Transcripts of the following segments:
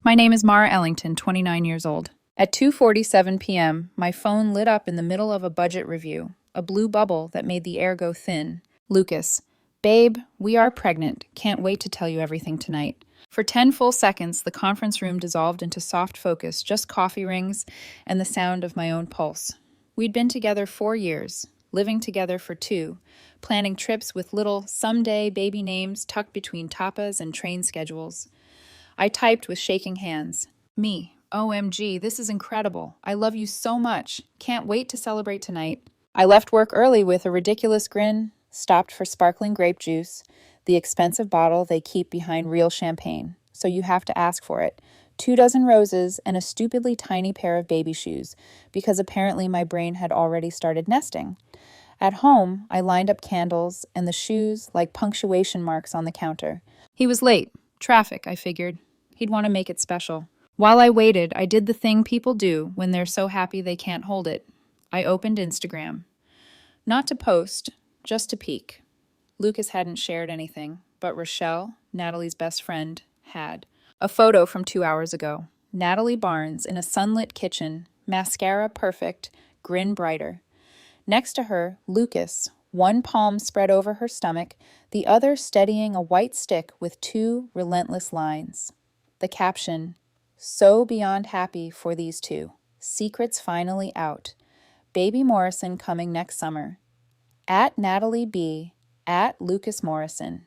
My name is Mara Ellington, 29 years old. At 2:47 p.m., my phone lit up in the middle of a budget review, a blue bubble that made the air go thin. Lucas, babe, we are pregnant. Can't wait to tell you everything tonight. For 10 full seconds, the conference room dissolved into soft focus, just coffee rings and the sound of my own pulse. We'd been together 4 years, living together for 2, planning trips with little someday baby names tucked between tapas and train schedules. I typed with shaking hands. Me. OMG, this is incredible. I love you so much. Can't wait to celebrate tonight. I left work early with a ridiculous grin, stopped for sparkling grape juice, the expensive bottle they keep behind real champagne, so you have to ask for it, 2 dozen roses, and a stupidly tiny pair of baby shoes, because apparently my brain had already started nesting. At home, I lined up candles and the shoes like punctuation marks on the counter. He was late. Traffic, I figured. He'd want to make it special. While I waited, I did the thing people do when they're so happy they can't hold it. I opened Instagram. Not to post, just to peek. Lucas hadn't shared anything, but Rochelle, Natalie's best friend, had. A photo from 2 hours ago. Natalie Barnes in a sunlit kitchen, mascara perfect, grin brighter. Next to her, Lucas, one palm spread over her stomach, the other steadying a white stick with 2 relentless lines. The caption, "So beyond happy for these 2. Secrets finally out. Baby Morrison coming next summer. At Natalie B. At Lucas Morrison.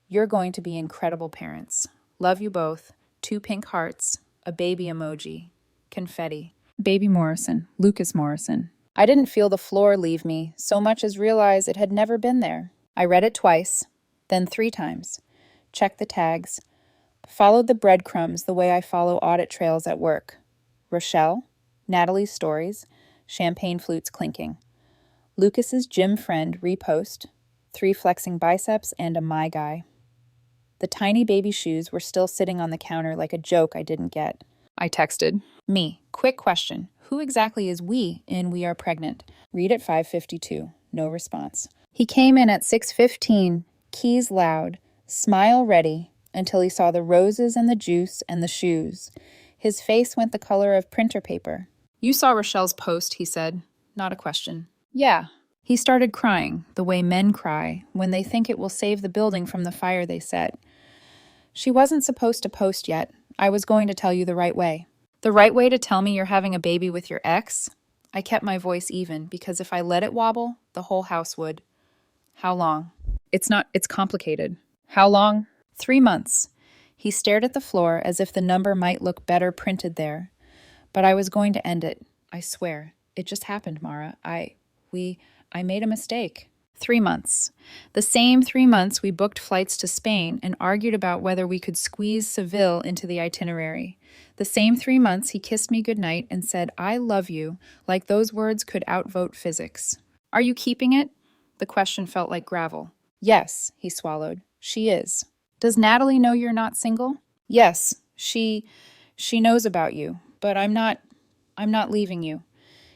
You're going to be incredible parents. Love you both. 2 pink hearts. A baby emoji. Confetti. Baby Morrison. Lucas Morrison." I didn't feel the floor leave me, so much as realize it had never been there. I read it twice, then 3 times. Checked the tags. Followed the breadcrumbs the way I follow audit trails at work. Rochelle, Natalie's stories, champagne flutes clinking. Lucas's gym friend repost, 3 flexing biceps and a my guy. The tiny baby shoes were still sitting on the counter like a joke I didn't get. I texted. Me, quick question. Who exactly is we in We Are Pregnant? Read at 5:52. No response. He came in at 6:15, keys loud, smile ready, until he saw the roses and the juice and the shoes. His face went the color of printer paper. "You saw Rochelle's post," he said. Not a question. "Yeah." He started crying, the way men cry, when they think it will save the building from the fire they set. "She wasn't supposed to post yet. I was going to tell you the right way." "The right way to tell me you're having a baby with your ex?" I kept my voice even, because if I let it wobble, the whole house would. "How long?" It's complicated." "How long?" 3 months. He stared at the floor as if the number might look better printed there. But I was going to end it. I swear. It just happened, Mara. I made a mistake. 3 months. The same 3 months we booked flights to Spain and argued about whether we could squeeze Seville into the itinerary. The same 3 months he kissed me goodnight and said, "I love you," like those words could outvote physics. "Are you keeping it?" The question felt like gravel. "Yes," he swallowed. "She is." "Does Natalie know you're not single?" "Yes, she knows about you, but I'm not leaving you."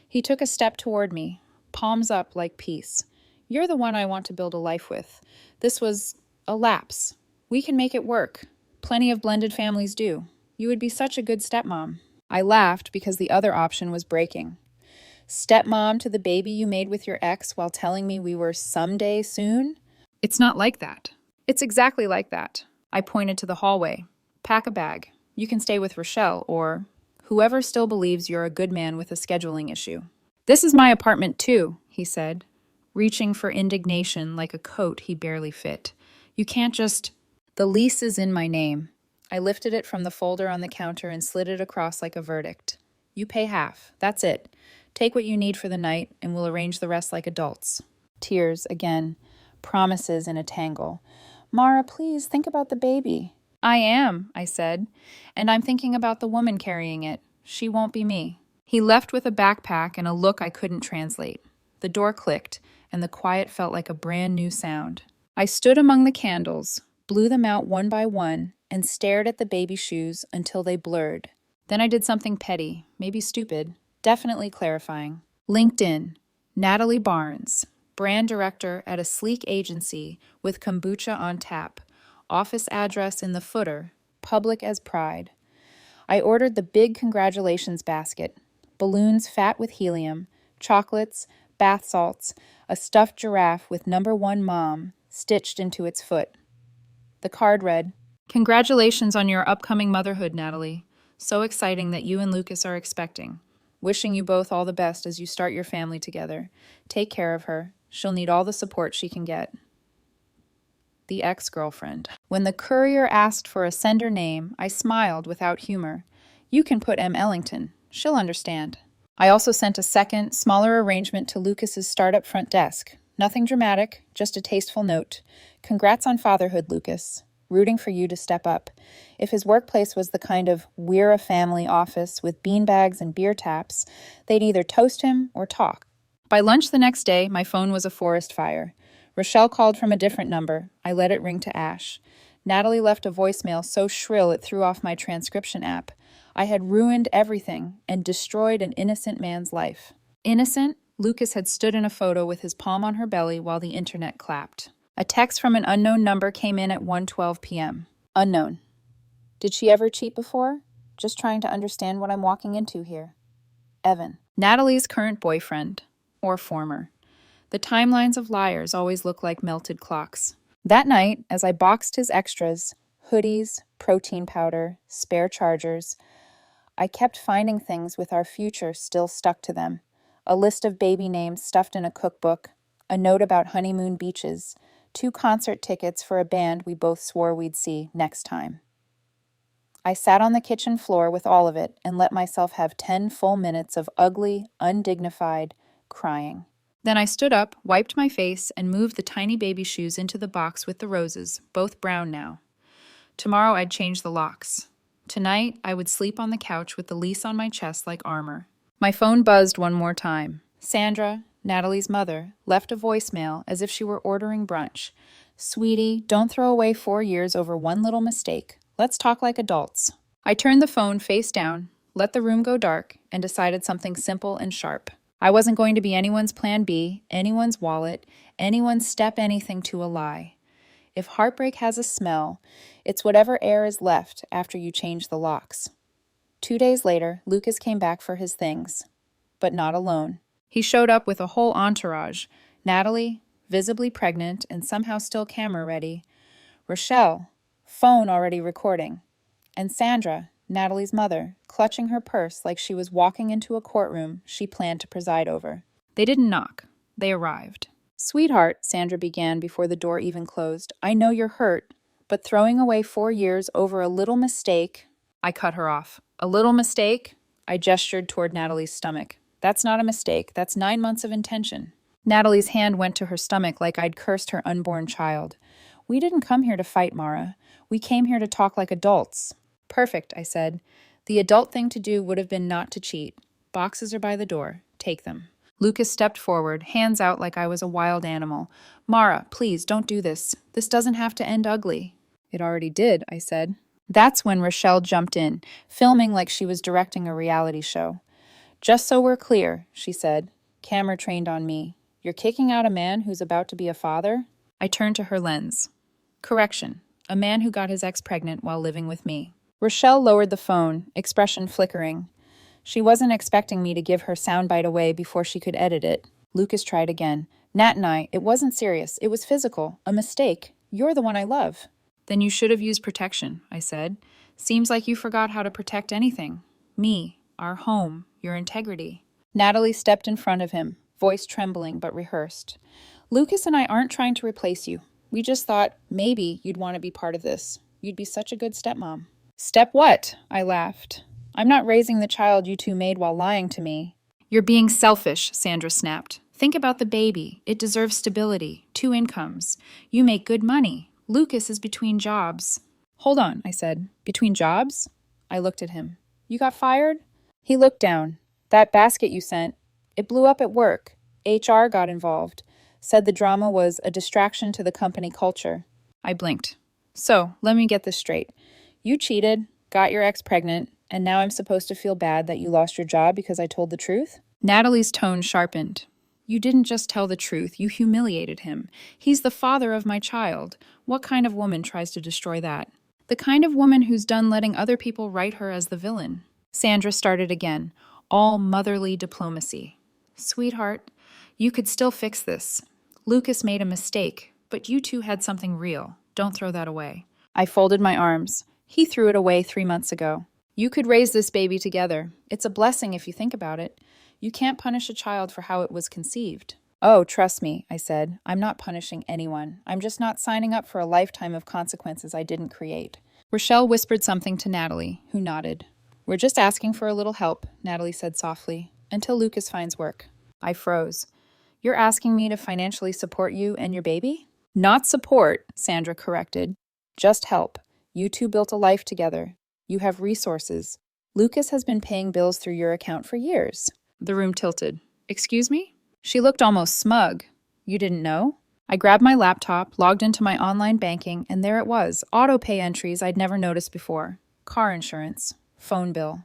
He took a step toward me, palms up like peace. "You're the one I want to build a life with. This was a lapse. We can make it work. Plenty of blended families do. You would be such a good stepmom." I laughed because the other option was breaking. "Stepmom to the baby you made with your ex while telling me we were someday soon?" "It's not like that." "It's exactly like that." I pointed to the hallway. "Pack a bag. You can stay with Rochelle or whoever still believes you're a good man with a scheduling issue." "This is my apartment too," he said, reaching for indignation like a coat he barely fit. "You can't just—" "The lease is in my name." I lifted it from the folder on the counter and slid it across like a verdict. "You pay half. That's it. Take what you need for the night, and we'll arrange the rest like adults." Tears again. Promises in a tangle. "Mara, please, think about the baby." "I am," I said, "and I'm thinking about the woman carrying it. She won't be me." He left with a backpack and a look I couldn't translate. The door clicked, and the quiet felt like a brand new sound. I stood among the candles, blew them out one by one, and stared at the baby shoes until they blurred. Then I did something petty, maybe stupid, definitely clarifying. LinkedIn, Natalie Barnes, brand director at a sleek agency with kombucha on tap, office address in the footer, public as pride. I ordered the big congratulations basket, balloons fat with helium, chocolates, bath salts, a stuffed giraffe with #1 mom stitched into its foot. The card read, "Congratulations on your upcoming motherhood, Natalie. So exciting that you and Lucas are expecting. Wishing you both all the best as you start your family together. Take care of her. She'll need all the support she can get." The ex-girlfriend. When the courier asked for a sender name, I smiled without humor. "You can put M. Ellington. She'll understand." I also sent a second, smaller arrangement to Lucas's startup front desk. Nothing dramatic, just a tasteful note. "Congrats on fatherhood, Lucas. Rooting for you to step up." If his workplace was the kind of "we're a family" office with beanbags and beer taps, they'd either toast him or talk. By lunch the next day, my phone was a forest fire. Rochelle called from a different number. I let it ring to ash. Natalie left a voicemail so shrill it threw off my transcription app. I had ruined everything and destroyed an innocent man's life. Innocent? Lucas had stood in a photo with his palm on her belly while the internet clapped. A text from an unknown number came in at 1:12 p.m. Unknown. Did she ever cheat before? Just trying to understand what I'm walking into here. Evan. Natalie's current boyfriend. Or former. The timelines of liars always look like melted clocks. That night, as I boxed his extras, hoodies, protein powder, spare chargers, I kept finding things with our future still stuck to them. A list of baby names stuffed in a cookbook, a note about honeymoon beaches, 2 concert tickets for a band we both swore we'd see next time. I sat on the kitchen floor with all of it and let myself have 10 full minutes of ugly, undignified crying. Then I stood up, wiped my face, and moved the tiny baby shoes into the box with the roses, both brown now. Tomorrow I'd change the locks. Tonight I would sleep on the couch with the lease on my chest like armor. My phone buzzed one more time. Sandra, Natalie's mother, left a voicemail as if she were ordering brunch. "Sweetie, don't throw away 4 years over one little mistake. Let's talk like adults." I turned the phone face down, let the room go dark, and decided something simple and sharp. I wasn't going to be anyone's plan B, anyone's wallet, anyone's step anything to a lie. If heartbreak has a smell, it's whatever air is left after you change the locks. 2 days later, Lucas came back for his things, but not alone. He showed up with a whole entourage. Natalie, visibly pregnant and somehow still camera ready. Rochelle, phone already recording. And Sandra, Natalie's mother, clutching her purse like she was walking into a courtroom she planned to preside over. They didn't knock. They arrived. "Sweetheart," Sandra began before the door even closed, "I know you're hurt, but throwing away 4 years over a little mistake—" I cut her off. "A little mistake?" I gestured toward Natalie's stomach. "That's not a mistake. That's 9 months of intention." Natalie's hand went to her stomach like I'd cursed her unborn child. "We didn't come here to fight, Mara. We came here to talk like adults." "Perfect," I said. "The adult thing to do would have been not to cheat. Boxes are by the door. Take them." Lucas stepped forward, hands out like I was a wild animal. "Mara, please, don't do this. This doesn't have to end ugly." "It already did," I said. That's when Rochelle jumped in, filming like she was directing a reality show. "Just so we're clear," she said, camera trained on me, "you're kicking out a man who's about to be a father?" I turned to her lens. "Correction, a man who got his ex pregnant while living with me." Rochelle lowered the phone, expression flickering. She wasn't expecting me to give her soundbite away before she could edit it. Lucas tried again. "Nat and I, it wasn't serious. It was physical. A mistake. You're the one I love." "Then you should have used protection," I said. "Seems like you forgot how to protect anything. Me, our home, your integrity." Natalie stepped in front of him, voice trembling but rehearsed. "Lucas and I aren't trying to replace you. We just thought maybe you'd want to be part of this. You'd be such a good stepmom." "Step what?" I laughed. "I'm not raising the child you two made while lying to me." "You're being selfish," Sandra snapped. "Think about the baby. It deserves stability, 2 incomes. You make good money. Lucas is between jobs." "Hold on," I said. "Between jobs?" I looked at him. "You got fired?" He looked down. "That basket you sent, it blew up at work. HR got involved. Said the drama was a distraction to the company culture." I blinked. "So, let me get this straight. You cheated, got your ex pregnant, and now I'm supposed to feel bad that you lost your job because I told the truth?" Natalie's tone sharpened. "You didn't just tell the truth, you humiliated him. He's the father of my child. What kind of woman tries to destroy that?" The kind of woman who's done letting other people write her as the villain. Sandra started again, all motherly diplomacy. Sweetheart, you could still fix this. Lucas made a mistake, but you two had something real. Don't throw that away. I folded my arms. He threw it away 3 months ago. You could raise this baby together. It's a blessing if you think about it. You can't punish a child for how it was conceived. Oh, trust me, I said. I'm not punishing anyone. I'm just not signing up for a lifetime of consequences I didn't create. Rochelle whispered something to Natalie, who nodded. We're just asking for a little help, Natalie said softly, until Lucas finds work. I froze. You're asking me to financially support you and your baby? Not support, Sandra corrected. Just help. You two built a life together. You have resources. Lucas has been paying bills through your account for years. The room tilted. Excuse me? She looked almost smug. You didn't know? I grabbed my laptop, logged into my online banking, and there it was, auto-pay entries I'd never noticed before. Car insurance, phone bill,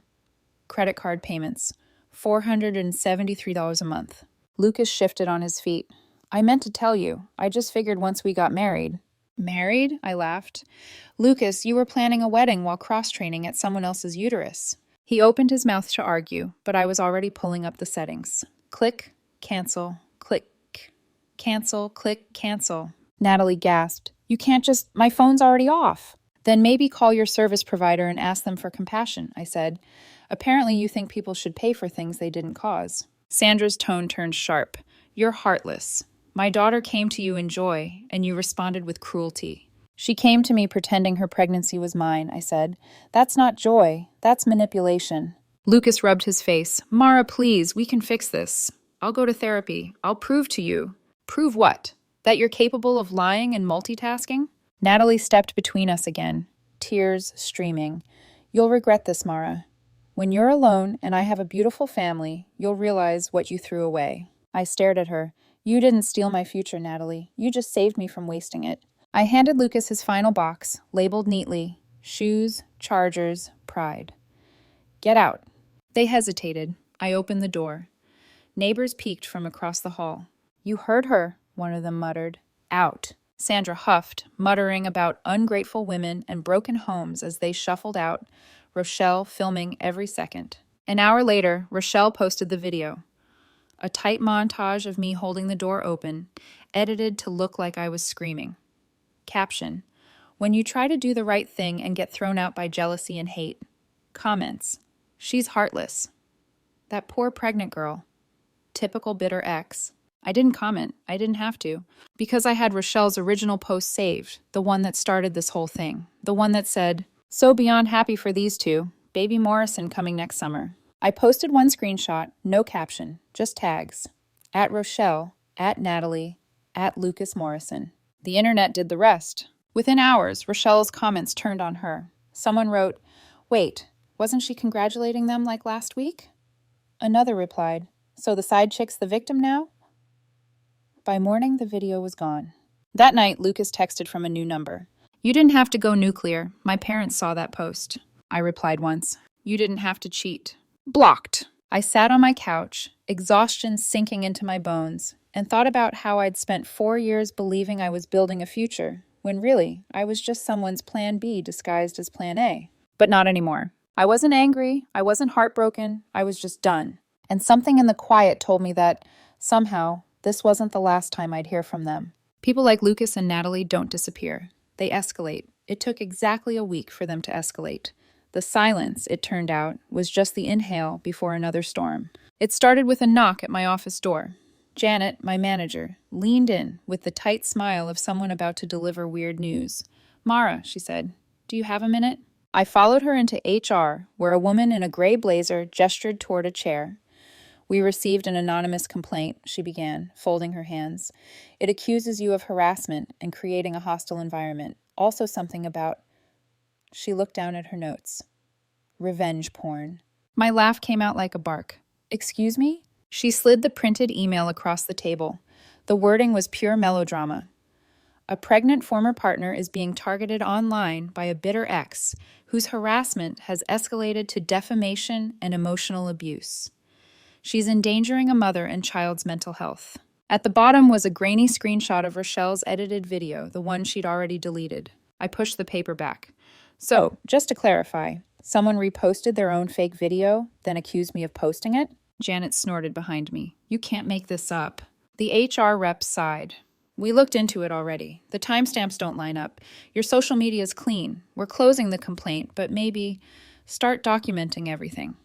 credit card payments, $473 a month. Lucas shifted on his feet. I meant to tell you. I just figured once we got married. Married? I laughed. Lucas, you were planning a wedding while cross-training at someone else's uterus. He opened his mouth to argue, but I was already pulling up the settings. Click, cancel, click, cancel, click, cancel. Natalie gasped. You can't just... My phone's already off. Then maybe call your service provider and ask them for compassion, I said. Apparently you think people should pay for things they didn't cause. Sandra's tone turned sharp. You're heartless. My daughter came to you in joy, and you responded with cruelty. She came to me pretending her pregnancy was mine, I said. That's not joy. That's manipulation. Lucas rubbed his face. Mara, please, we can fix this. I'll go to therapy. I'll prove to you. Prove what? That you're capable of lying and multitasking? Natalie stepped between us again, tears streaming. You'll regret this, Mara. When you're alone and I have a beautiful family, you'll realize what you threw away. I stared at her. You didn't steal my future, Natalie. You just saved me from wasting it. I handed Lucas his final box, labeled neatly, shoes, chargers, pride. Get out. They hesitated. I opened the door. Neighbors peeked from across the hall. You heard her, one of them muttered. Out. Sandra huffed, muttering about ungrateful women and broken homes as they shuffled out, Rochelle filming every second. An hour later, Rochelle posted the video. A tight montage of me holding the door open, edited to look like I was screaming. Caption: When you try to do the right thing and get thrown out by jealousy and hate. Comments: She's heartless. That poor pregnant girl. Typical bitter ex. I didn't comment. I didn't have to. Because I had Rochelle's original post saved, the one that started this whole thing. The one that said, so beyond happy for these two. Baby Morrison coming next summer. I posted one screenshot, no caption, just tags. At Rochelle, at Natalie, at Lucas Morrison. The internet did the rest. Within hours, Rochelle's comments turned on her. Someone wrote, wait, wasn't she congratulating them like last week? Another replied, so the side chick's the victim now? By morning, the video was gone. That night, Lucas texted from a new number. You didn't have to go nuclear. My parents saw that post. I replied once. You didn't have to cheat. Blocked. I sat on my couch, exhaustion sinking into my bones, and thought about how I'd spent 4 years believing I was building a future, when really, I was just someone's plan B disguised as plan A. But not anymore. I wasn't angry. I wasn't heartbroken. I was just done. And something in the quiet told me that, somehow, this wasn't the last time I'd hear from them. People like Lucas and Natalie don't disappear. They escalate. It took exactly a week for them to escalate. The silence, it turned out, was just the inhale before another storm. It started with a knock at my office door. Janet, my manager, leaned in with the tight smile of someone about to deliver weird news. Mara, she said, do you have a minute? I followed her into HR, where a woman in a gray blazer gestured toward a chair. We received an anonymous complaint, she began, folding her hands. It accuses you of harassment and creating a hostile environment. Also something about... She looked down at her notes. Revenge porn. My laugh came out like a bark. Excuse me? She slid the printed email across the table. The wording was pure melodrama. A pregnant former partner is being targeted online by a bitter ex whose harassment has escalated to defamation and emotional abuse. She's endangering a mother and child's mental health. At the bottom was a grainy screenshot of Rochelle's edited video, the one she'd already deleted. I pushed the paper back. So, just to clarify, someone reposted their own fake video, then accused me of posting it? Janet snorted behind me. You can't make this up. The HR rep sighed. We looked into it already. The timestamps don't line up. Your social media is clean. We're closing the complaint, but maybe start documenting everything.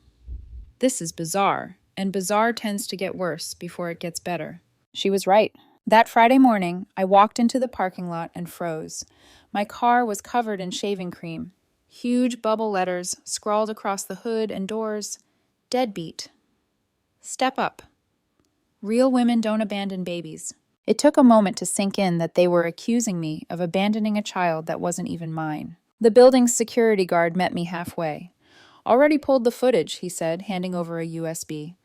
This is bizarre, and bizarre tends to get worse before it gets better. She was right. That Friday morning, I walked into the parking lot and froze. My car was covered in shaving cream. Huge bubble letters scrawled across the hood and doors. Deadbeat. Step up. Real women don't abandon babies. It took a moment to sink in that they were accusing me of abandoning a child that wasn't even mine. The building's security guard met me halfway. Already pulled the footage, he said, handing over a USB.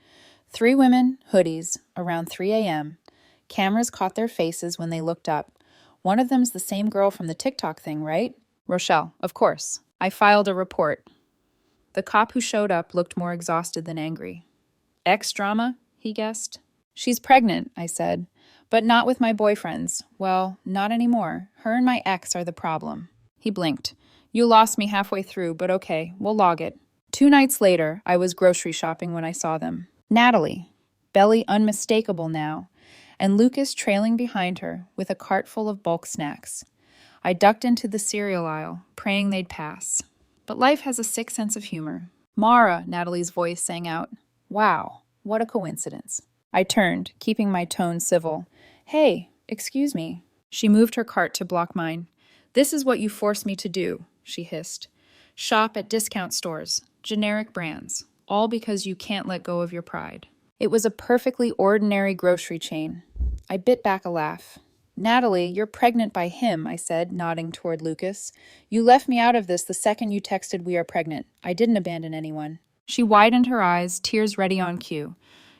3 women, hoodies, around 3 a.m. Cameras caught their faces when they looked up. One of them's the same girl from the TikTok thing, right? Rochelle, of course. I filed a report. The cop who showed up looked more exhausted than angry. Ex-drama, he guessed. She's pregnant, I said, but not with my boyfriends. Well, not anymore. Her and my ex are the problem. He blinked. You lost me halfway through, but okay, we'll log it. 2 nights later, I was grocery shopping when I saw them. Natalie, belly unmistakable now, and Lucas trailing behind her with a cart full of bulk snacks. I ducked into the cereal aisle, praying they'd pass. But life has a sick sense of humor. Mara, Natalie's voice sang out. Wow, what a coincidence. I turned, keeping my tone civil. Hey, excuse me. She moved her cart to block mine. This is what you forced me to do, she hissed. Shop at discount stores, generic brands, all because you can't let go of your pride. It was a perfectly ordinary grocery chain. I bit back a laugh. Natalie, you're pregnant by him, I said, nodding toward Lucas. You left me out of this the second you texted we are pregnant. I didn't abandon anyone. She widened her eyes, tears ready on cue.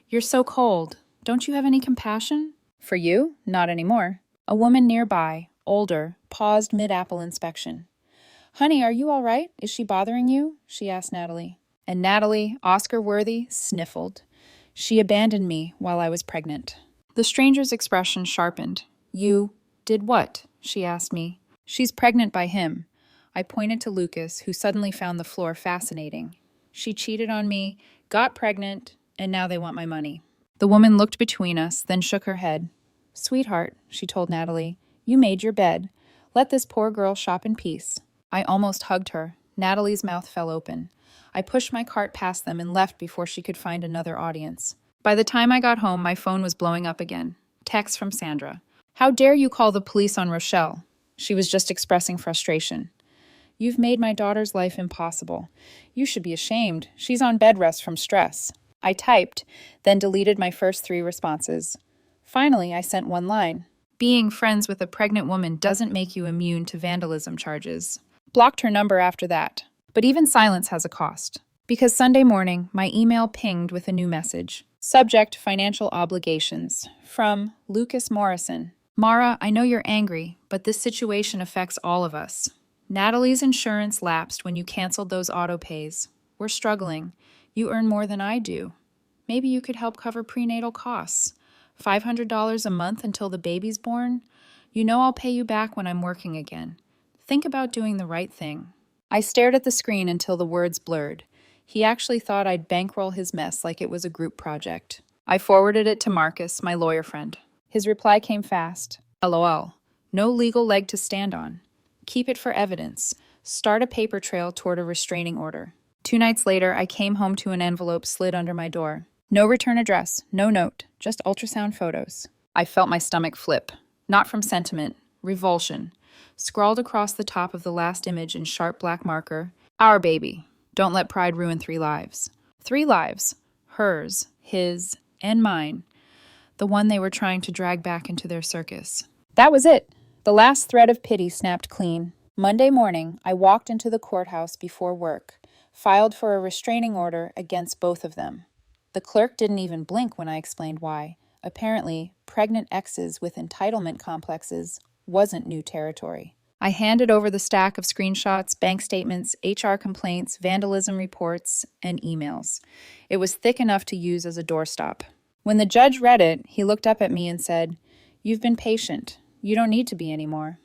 You're so cold. Don't you have any compassion? For you? Not anymore. A woman nearby, older, paused mid-apple inspection. Honey, are you all right? Is she bothering you? She asked Natalie. And Natalie, Oscar-worthy, sniffled. She abandoned me while I was pregnant. The stranger's expression sharpened. You did what? She asked me. She's pregnant by him. I pointed to Lucas, who suddenly found the floor fascinating. She cheated on me, got pregnant, and now they want my money. The woman looked between us, then shook her head. Sweetheart, she told Natalie, you made your bed. Let this poor girl shop in peace. I almost hugged her. Natalie's mouth fell open. I pushed my cart past them and left before she could find another audience. By the time I got home, my phone was blowing up again. Text from Sandra. How dare you call the police on Rochelle? She was just expressing frustration. You've made my daughter's life impossible. You should be ashamed. She's on bed rest from stress. I typed, then deleted my first 3 responses. Finally, I sent one line. Being friends with a pregnant woman doesn't make you immune to vandalism charges. Blocked her number after that. But even silence has a cost. Because Sunday morning, my email pinged with a new message. Subject, financial obligations. From Lucas Morrison. Mara, I know you're angry, but this situation affects all of us. Natalie's insurance lapsed when you canceled those auto pays. We're struggling. You earn more than I do. Maybe you could help cover prenatal costs. $500 a month until the baby's born? You know I'll pay you back when I'm working again. Think about doing the right thing. I stared at the screen until the words blurred. He actually thought I'd bankroll his mess like it was a group project. I forwarded it to Marcus, my lawyer friend. His reply came fast. LOL. No legal leg to stand on. Keep it for evidence. Start a paper trail toward a restraining order. 2 nights later, I came home to an envelope slid under my door. No return address, no note, just ultrasound photos. I felt my stomach flip. Not from sentiment, revulsion. Scrawled across the top of the last image in sharp black marker, our baby. Don't let pride ruin 3 lives. 3 lives. Hers, his, and mine. The one they were trying to drag back into their circus. That was it. The last thread of pity snapped clean. Monday morning, I walked into the courthouse before work, filed for a restraining order against both of them. The clerk didn't even blink when I explained why. Apparently, pregnant exes with entitlement complexes wasn't new territory. I handed over the stack of screenshots, bank statements, HR complaints, vandalism reports, and emails. It was thick enough to use as a doorstop. When the judge read it, he looked up at me and said, "You've been patient. You don't need to be anymore."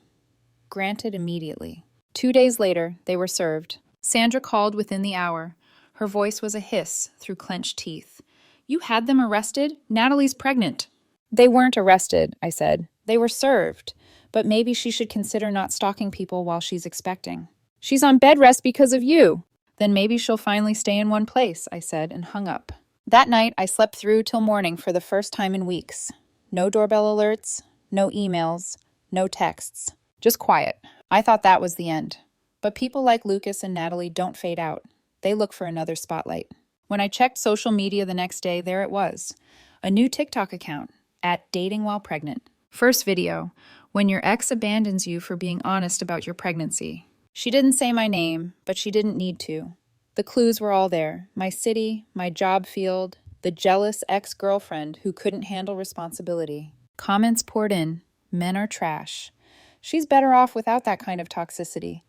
Granted immediately. 2 days later, they were served. Sandra called within the hour. Her voice was a hiss through clenched teeth. You had them arrested? Natalie's pregnant. They weren't arrested, I said. They were served. But maybe she should consider not stalking people while she's expecting. She's on bed rest because of you. Then maybe she'll finally stay in one place, I said, and hung up. That night, I slept through till morning for the first time in weeks. No doorbell alerts, no emails, no texts. Just quiet. I thought that was the end. But people like Lucas and Natalie don't fade out. They look for another spotlight. When I checked social media the next day, there it was. A new TikTok account, @datingwhilepregnant. First video, when your ex abandons you for being honest about your pregnancy. She didn't say my name, but she didn't need to. The clues were all there. My city, my job field, the jealous ex-girlfriend who couldn't handle responsibility. Comments poured in. Men are trash. She's better off without that kind of toxicity.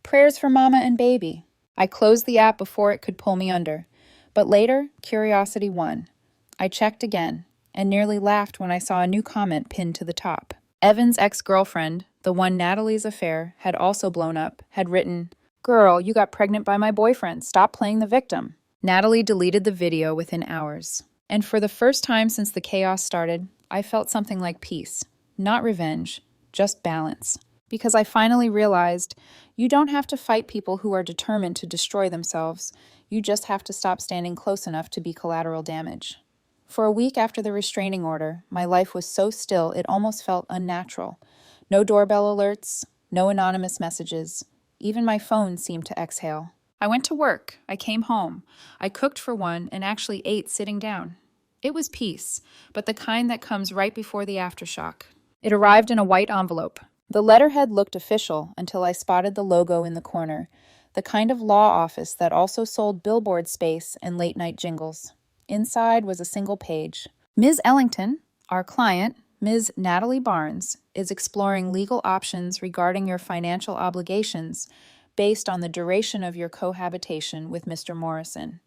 Prayers for mama and baby. I closed the app before it could pull me under. But later, curiosity won. I checked again, and nearly laughed when I saw a new comment pinned to the top. Evan's ex-girlfriend, the one Natalie's affair had also blown up, had written, "Girl, you got pregnant by my boyfriend. Stop playing the victim." Natalie deleted the video within hours. And for the first time since the chaos started, I felt something like peace. Not revenge, just balance. Because I finally realized you don't have to fight people who are determined to destroy themselves. You just have to stop standing close enough to be collateral damage. For a week after the restraining order, my life was so still it almost felt unnatural. No doorbell alerts, no anonymous messages. Even my phone seemed to exhale. I went to work. I came home. I cooked for one and actually ate sitting down. It was peace, but the kind that comes right before the aftershock. It arrived in a white envelope. The letterhead looked official until I spotted the logo in the corner, the kind of law office that also sold billboard space and late-night jingles. Inside was a single page. Ms. Ellington, our client, Ms. Natalie Barnes, is exploring legal options regarding your financial obligations based on the duration of your cohabitation with Mr. Morrison.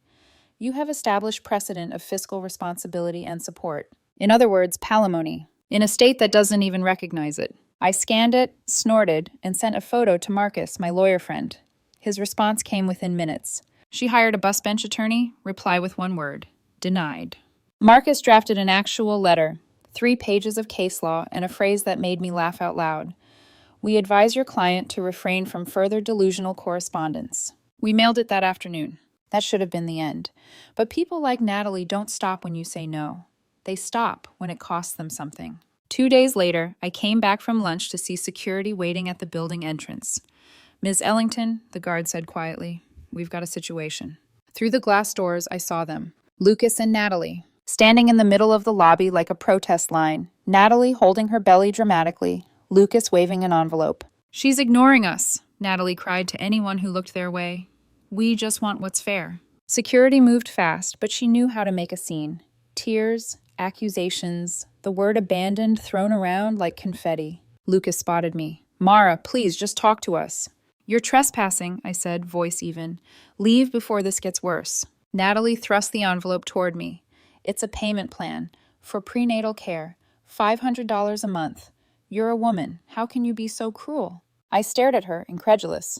You have established precedent of fiscal responsibility and support. In other words, palimony, in a state that doesn't even recognize it. I scanned it, snorted, and sent a photo to Marcus, my lawyer friend. His response came within minutes. She hired a bus bench attorney, reply with one word. Denied. Marcus drafted an actual letter, 3 pages of case law, and a phrase that made me laugh out loud. We advise your client to refrain from further delusional correspondence. We mailed it that afternoon. That should have been the end. But people like Natalie don't stop when you say no. They stop when it costs them something. 2 days later, I came back from lunch to see security waiting at the building entrance. Ms. Ellington, the guard said quietly, we've got a situation. Through the glass doors, I saw them. Lucas and Natalie, standing in the middle of the lobby like a protest line. Natalie holding her belly dramatically, Lucas waving an envelope. She's ignoring us, Natalie cried to anyone who looked their way. We just want what's fair. Security moved fast, but she knew how to make a scene. Tears, accusations, the word abandoned thrown around like confetti. Lucas spotted me. Mara, please, just talk to us. You're trespassing, I said, voice even. Leave before this gets worse. Natalie thrust the envelope toward me. It's a payment plan for prenatal care, $500 a month. You're a woman. How can you be so cruel? I stared at her, incredulous.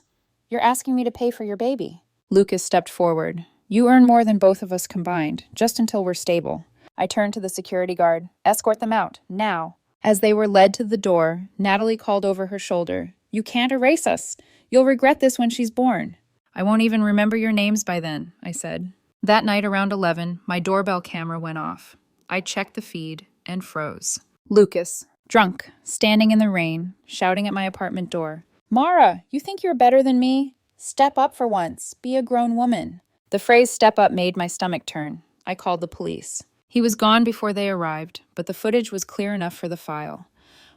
You're asking me to pay for your baby. Lucas stepped forward. You earn more than both of us combined, just until we're stable. I turned to the security guard. Escort them out, now. As they were led to the door, Natalie called over her shoulder. You can't erase us. You'll regret this when she's born. I won't even remember your names by then, I said. That night around 11, my doorbell camera went off. I checked the feed and froze. Lucas, drunk, standing in the rain, shouting at my apartment door. Mara, you think you're better than me? Step up for once. Be a grown woman. The phrase step up made my stomach turn. I called the police. He was gone before they arrived, but the footage was clear enough for the file.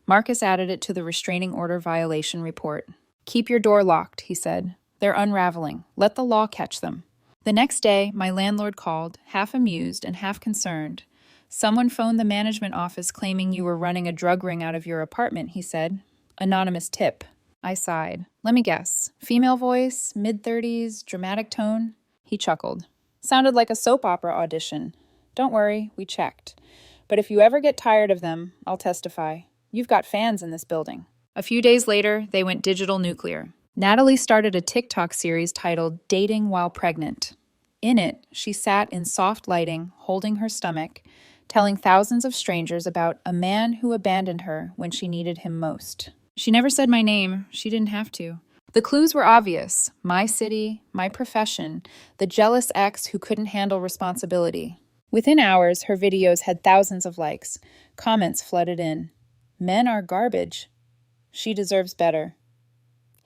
Marcus added it to the restraining order violation report. Keep your door locked, he said. They're unraveling. Let the law catch them. The next day, my landlord called, half amused and half concerned. Someone phoned the management office claiming you were running a drug ring out of your apartment, he said. Anonymous tip. I sighed. Let me guess. Female voice, mid-30s, dramatic tone? He chuckled. Sounded like a soap opera audition. Don't worry, we checked. But if you ever get tired of them, I'll testify. You've got fans in this building. A few days later, they went digital nuclear. Natalie started a TikTok series titled Dating While Pregnant. In it, she sat in soft lighting, holding her stomach, telling thousands of strangers about a man who abandoned her when she needed him most. She never said my name. She didn't have to. The clues were obvious: my city, my profession, the jealous ex who couldn't handle responsibility. Within hours, her videos had thousands of likes. Comments flooded in. Men are garbage. She deserves better.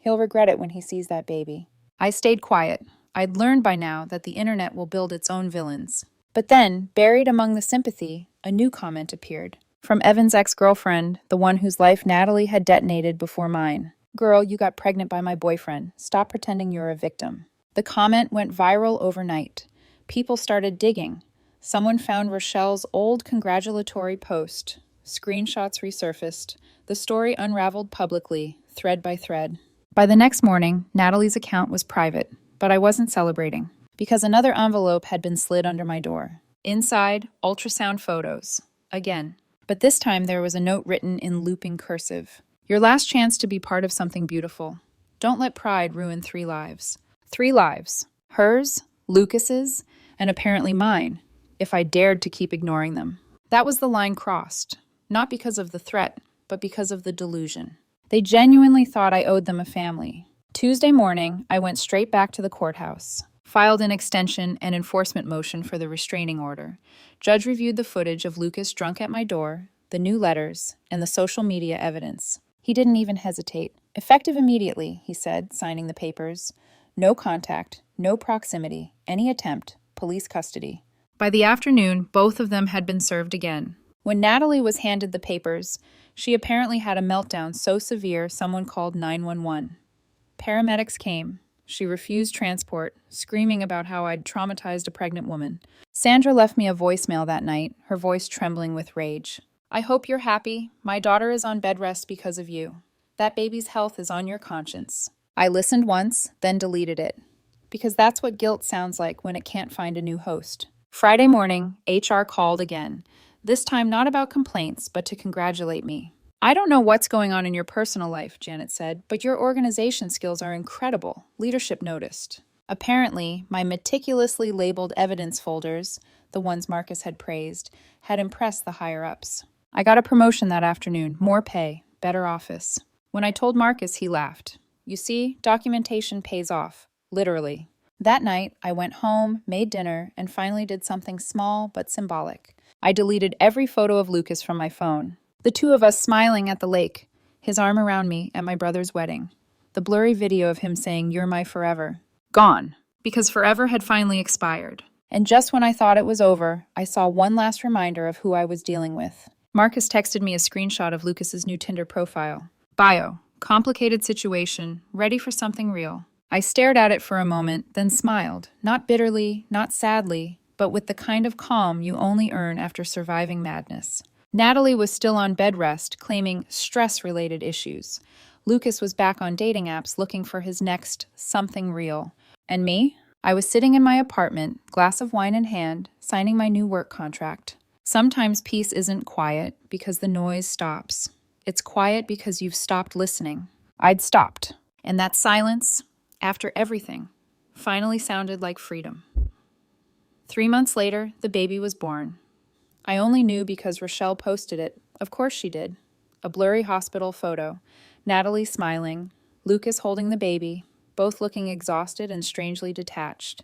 He'll regret it when he sees that baby. I stayed quiet. I'd learned by now that the internet will build its own villains. But then, buried among the sympathy, a new comment appeared. From Evan's ex-girlfriend, the one whose life Natalie had detonated before mine. Girl, you got pregnant by my boyfriend. Stop pretending you're a victim. The comment went viral overnight. People started digging. Someone found Rochelle's old congratulatory post. Screenshots resurfaced. The story unraveled publicly, thread by thread. By the next morning, Natalie's account was private, but I wasn't celebrating, because another envelope had been slid under my door. Inside, ultrasound photos. Again. But this time there was a note written in looping cursive. Your last chance to be part of something beautiful. Don't let pride ruin 3 lives. 3 lives. Hers, Lucas's, and apparently mine, if I dared to keep ignoring them. That was the line crossed, not because of the threat, but because of the delusion. They genuinely thought I owed them a family. Tuesday morning, I went straight back to the courthouse. Filed an extension and enforcement motion for the restraining order. Judge reviewed the footage of Lucas drunk at my door, the new letters, and the social media evidence. He didn't even hesitate. Effective immediately, he said, signing the papers. No contact, no proximity, any attempt, police custody. By the afternoon, both of them had been served again. When Natalie was handed the papers, she apparently had a meltdown so severe someone called 911. Paramedics came. She refused transport, screaming about how I'd traumatized a pregnant woman. Sandra left me a voicemail that night, her voice trembling with rage. I hope you're happy. My daughter is on bed rest because of you. That baby's health is on your conscience. I listened once, then deleted it. Because that's what guilt sounds like when it can't find a new host. Friday morning, HR called again. This time not about complaints, but to congratulate me. I don't know what's going on in your personal life, Janet said, but your organization skills are incredible. Leadership noticed. Apparently, my meticulously labeled evidence folders, the ones Marcus had praised, had impressed the higher-ups. I got a promotion that afternoon, more pay, better office. When I told Marcus, he laughed. You see, documentation pays off. Literally. That night, I went home, made dinner, and finally did something small but symbolic. I deleted every photo of Lucas from my phone. The 2 of us smiling at the lake, his arm around me at my brother's wedding. The blurry video of him saying, "You're my forever." Gone. Because forever had finally expired. And just when I thought it was over, I saw one last reminder of who I was dealing with. Marcus texted me a screenshot of Lucas's new Tinder profile. Bio. Complicated situation. Ready for something real. I stared at it for a moment, then smiled. Not bitterly, not sadly, but with the kind of calm you only earn after surviving madness. Natalie was still on bed rest, claiming stress-related issues. Lucas was back on dating apps looking for his next something real. And me? I was sitting in my apartment, glass of wine in hand, signing my new work contract. Sometimes peace isn't quiet because the noise stops. It's quiet because you've stopped listening. I'd stopped. And that silence, after everything, finally sounded like freedom. 3 months later, the baby was born. I only knew because Rochelle posted it. Of course she did. A blurry hospital photo. Natalie smiling. Lucas holding the baby, both looking exhausted and strangely detached.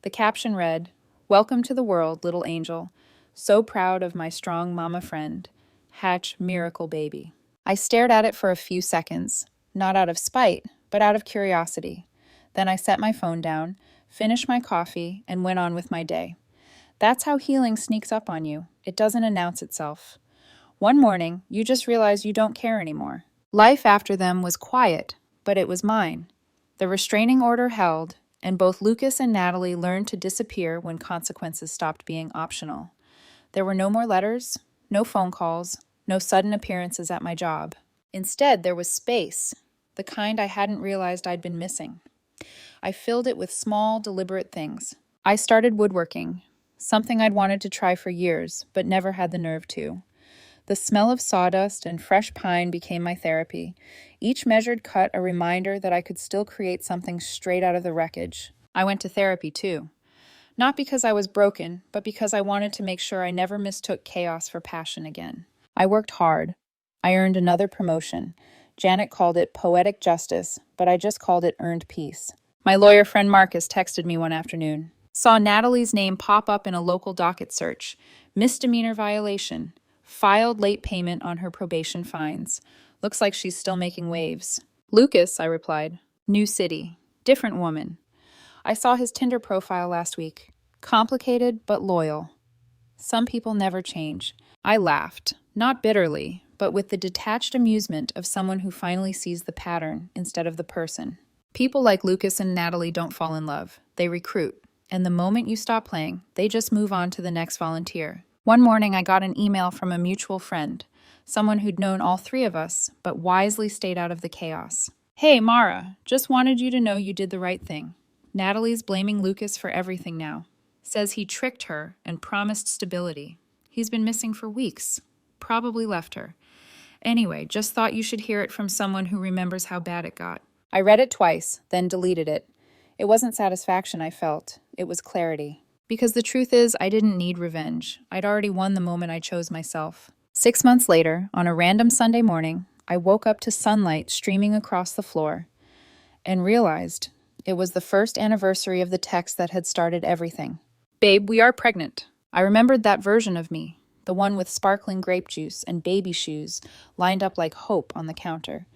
The caption read, "Welcome to the world, little angel. So proud of my strong mama friend. Hatch miracle baby." I stared at it for a few seconds, not out of spite, but out of curiosity. Then I set my phone down, finished my coffee, and went on with my day. That's how healing sneaks up on you. It doesn't announce itself. One morning, you just realize you don't care anymore. Life after them was quiet, but it was mine. The restraining order held, and both Lucas and Natalie learned to disappear when consequences stopped being optional. There were no more letters, no phone calls, no sudden appearances at my job. Instead, there was space, the kind I hadn't realized I'd been missing. I filled it with small, deliberate things. I started woodworking, something I'd wanted to try for years, but never had the nerve to. The smell of sawdust and fresh pine became my therapy. Each measured cut a reminder that I could still create something straight out of the wreckage. I went to therapy too. Not because I was broken, but because I wanted to make sure I never mistook chaos for passion again. I worked hard. I earned another promotion. Janet called it poetic justice, but I just called it earned peace. My lawyer friend Marcus texted me one afternoon. Saw Natalie's name pop up in a local docket search. Misdemeanor violation. Filed late payment on her probation fines. Looks like she's still making waves. Lucas, I replied. New city. Different woman. I saw his Tinder profile last week. Complicated, but loyal. Some people never change. I laughed, not bitterly, but with the detached amusement of someone who finally sees the pattern instead of the person. People like Lucas and Natalie don't fall in love. They recruit. And the moment you stop playing, they just move on to the next volunteer. One morning, I got an email from a mutual friend, someone who'd known all three of us, but wisely stayed out of the chaos. Hey, Mara, just wanted you to know you did the right thing. Natalie's blaming Lucas for everything now. Says he tricked her and promised stability. He's been missing for weeks. Probably left her. Anyway, just thought you should hear it from someone who remembers how bad it got. I read it twice, then deleted it. It wasn't satisfaction I felt. It was clarity. Because the truth is, I didn't need revenge. I'd already won the moment I chose myself. 6 months later, on a random Sunday morning, I woke up to sunlight streaming across the floor and realized it was the first anniversary of the text that had started everything. Babe, we are pregnant. I remembered that version of me, the one with sparkling grape juice and baby shoes lined up like hope on the counter.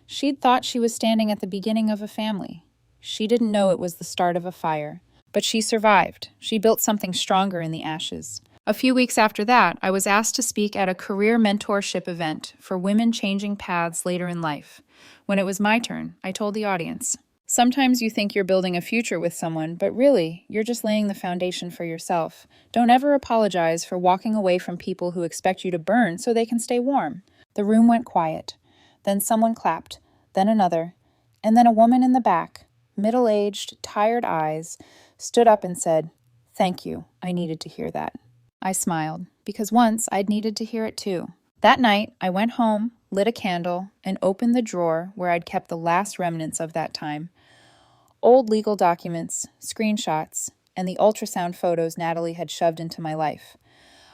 She'd thought she was standing at the beginning of a family. She didn't know it was the start of a fire. But she survived. She built something stronger in the ashes. A few weeks after that, I was asked to speak at a career mentorship event for women changing paths later in life. When it was my turn, I told the audience, sometimes you think you're building a future with someone, but really, you're just laying the foundation for yourself. Don't ever apologize for walking away from people who expect you to burn so they can stay warm. The room went quiet. Then someone clapped, then another, and then a woman in the back, middle-aged, tired eyes, stood up and said, "Thank you, I needed to hear that." I smiled, because once I'd needed to hear it too. That night, I went home, lit a candle, and opened the drawer where I'd kept the last remnants of that time. Old legal documents, screenshots, and the ultrasound photos Natalie had shoved into my life.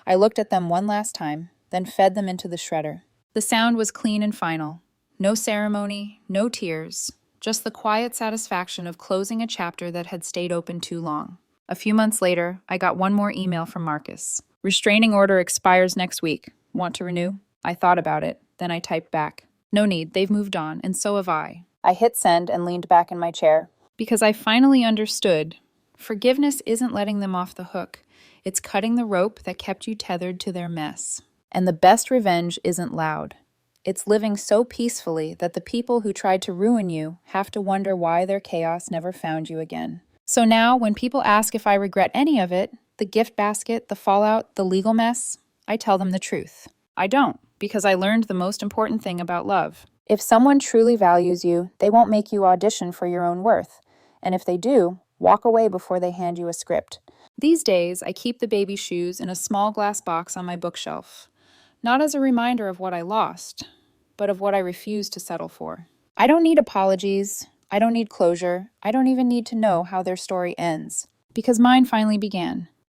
I looked at them one last time, then fed them into the shredder. The sound was clean and final. No ceremony, no tears, just the quiet satisfaction of closing a chapter that had stayed open too long. A few months later, I got one more email from Marcus. Restraining order expires next week. Want to renew? I thought about it. Then I typed back. No need, they've moved on, and so have I. I hit send and leaned back in my chair. Because I finally understood. Forgiveness isn't letting them off the hook. It's cutting the rope that kept you tethered to their mess. And the best revenge isn't loud. It's living so peacefully that the people who tried to ruin you have to wonder why their chaos never found you again. So now, when people ask if I regret any of it, the gift basket, the fallout, the legal mess, I tell them the truth. I don't, because I learned the most important thing about love. If someone truly values you, they won't make you audition for your own worth. And if they do, walk away before they hand you a script. These days, I keep the baby shoes in a small glass box on my bookshelf. Not as a reminder of what I lost, but of what I refuse to settle for. I don't need apologies. I don't need closure. I don't even need to know how their story ends. Because mine finally began.